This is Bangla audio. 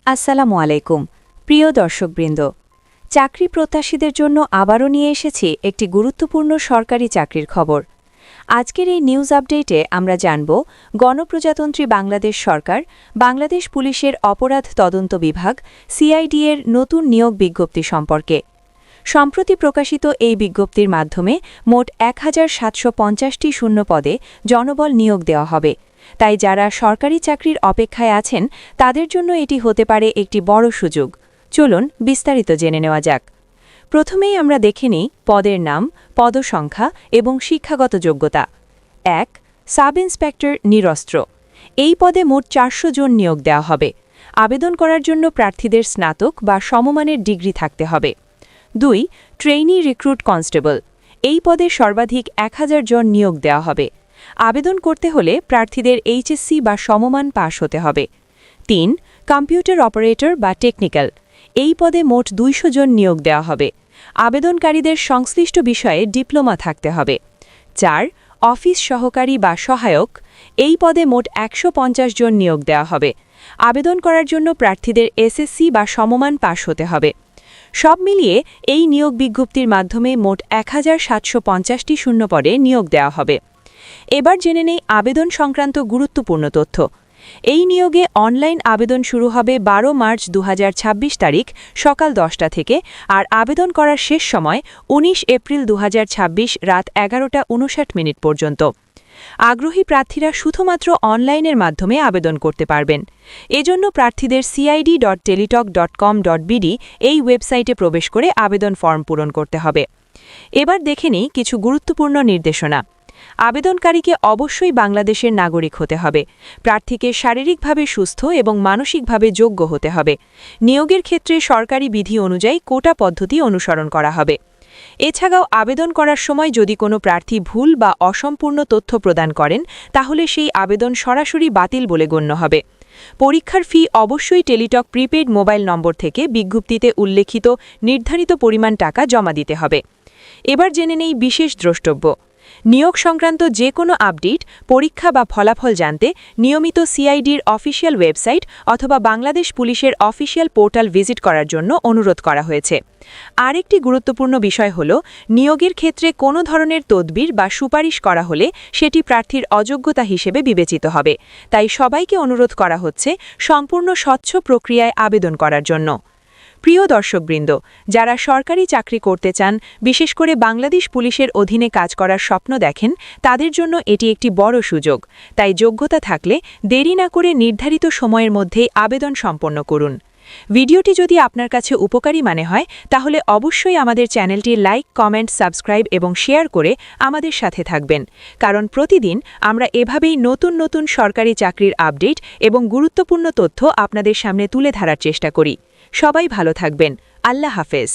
আসসালামু আলাইকুম প্রিয় দর্শকবৃন্দ, চাকরি প্রত্যাশীদের জন্য আবারও নিয়ে এসেছি একটি গুরুত্বপূর্ণ সরকারি চাকরির খবর। আজকের এই নিউজ আপডেটে আমরা জানব গণপ্রজাতন্ত্রী বাংলাদেশ সরকার বাংলাদেশ পুলিশের অপরাধ তদন্ত বিভাগ সিআইডি এর নতুন নিয়োগ বিজ্ঞপ্তি সম্পর্কে। সম্প্রতি প্রকাশিত এই বিজ্ঞপ্তির মাধ্যমে মোট ১,৭৫০টি শূন্য পদে জনবল নিয়োগ দেওয়া হবে। তাই যারা সরকারি চাকরির অপেক্ষায় আছেন তাদের জন্য এটি হতে পারে একটি বড় সুযোগ। চলুন বিস্তারিত জেনে নেওয়া যাক। প্রথমেই আমরা দেখে নিই পদের নাম, পদসংখ্যা এবং শিক্ষাগত যোগ্যতা। ১. সাব ইন্সপেক্টর নিরস্ত্র। এই পদে মোট ৪০০ জন নিয়োগ দেওয়া হবে। আবেদন করার জন্য প্রার্থীদের স্নাতক বা সমমানের ডিগ্রি থাকতে হবে। ২. Trainee recruit constable. এই পদে সর্বাধিক ১,০০০ জন নিয়োগ দেওয়া হবে। আবেদন করতে হলে প্রার্থীদের এইচএসসি বা সমমান পাশ হতে হবে। ৩. কম্পিউটার অপারেটর বা টেকনিক্যাল। এই পদে মোট ২০০ জন নিয়োগ দেওয়া হবে। আবেদনকারীদের সংশ্লিষ্ট বিষয়ে ডিপ্লোমা থাকতে হবে। ৪. অফিস সহকারী বা সহায়ক। এই পদে মোট ১৫০ জন নিয়োগ দেওয়া হবে। আবেদন করার জন্য প্রার্থীদের এসএসসি বা সমমান পাশ হতে হবে। সব মিলিয়ে এই নিয়োগ বিজ্ঞপ্তির মাধ্যমে মোট ১,৭৫০টি শূন্য পদে নিয়োগ দেওয়া হবে। এবার জেনে নেই আবেদন সংক্রান্ত গুরুত্বপূর্ণ তথ্য। এই নিয়োগে অনলাইন আবেদন শুরু হবে ১২ মার্চ ২০২৬ তারিখ সকাল ১০টা থেকে, আর আবেদন করার শেষ সময় ১৯ এপ্রিল ২০২৬ রাত ১১টা ৫৯ পর্যন্ত। আগ্রহী প্রার্থীরা শুধুমাত্র অনলাইনের মাধ্যমে আবেদন করতে পারবেন। এজন্য প্রার্থীদের cid.teletalk.com.bd এই ওয়েবসাইটে প্রবেশ করে আবেদন ফর্ম পূরণ করতে হবে। এবার দেখে নিই কিছু গুরুত্বপূর্ণ নির্দেশনা। আবেদনকারীকে অবশ্যই বাংলাদেশের নাগরিক হতে হবে। প্রার্থীকে শারীরিকভাবে সুস্থ এবং মানসিকভাবে যোগ্য হতে হবে। নিয়োগের ক্ষেত্রে সরকারি বিধি অনুযায়ী কোটা পদ্ধতি অনুসরণ করা হবে। এছাড়াও আবেদন করার সময় যদি কোনো প্রার্থী ভুল বা অসম্পূর্ণ তথ্য প্রদান করেন তাহলে সেই আবেদন সরাসরি বাতিল বলে গণ্য হবে। পরীক্ষার ফি অবশ্যই টেলিটক প্রিপেইড মোবাইল নম্বর থেকে বিজ্ঞপ্তিতে উল্লেখিত নির্ধারিত পরিমাণ টাকা জমা দিতে হবে। এবার জেনে নেই বিশেষ দ্রষ্টব্য। নিয়োগ সংক্রান্ত যে কোনো আপডেট, পরীক্ষা বা ফলাফল জানতে নিয়মিত সিআইডির অফিসিয়াল ওয়েবসাইট অথবা বাংলাদেশ পুলিশের অফিসিয়াল পোর্টাল ভিজিট করার জন্য অনুরোধ করা হয়েছে। আরেকটি গুরুত্বপূর্ণ বিষয় হল, নিয়োগের ক্ষেত্রে কোনো ধরনের তদবির বা সুপারিশ করা হলে সেটি প্রার্থীর অযোগ্যতা হিসেবে বিবেচিত হবে। তাই সবাইকে অনুরোধ করা হচ্ছে সম্পূর্ণ স্বচ্ছ প্রক্রিয়ায় আবেদন করার জন্য। প্রিয় দর্শকবৃন্দ, যারা সরকারি চাকরি করতে চান, বিশেষ করে বাংলাদেশ পুলিশের অধীনে কাজ করার স্বপ্ন দেখেন, তাদের জন্য এটি একটি বড় সুযোগ। তাই যোগ্যতা থাকলে দেরি না করে নির্ধারিত সময়ের মধ্যেই আবেদন সম্পন্ন করুন। ভিডিওটি যদি আপনার কাছে উপকারী মনে হয় তাহলে অবশ্যই আমাদের চ্যানেলটি লাইক, কমেন্ট, সাবস্ক্রাইব এবং শেয়ার করে আমাদের সাথে থাকবেন, কারণ প্রতিদিন আমরা এভাবেই নতুন নতুন সরকারি চাকরির আপডেট এবং গুরুত্বপূর্ণ তথ্য আপনাদের সামনে তুলে ধরার চেষ্টা করি। সবাই ভালো থাকবেন। আল্লাহ হাফেজ।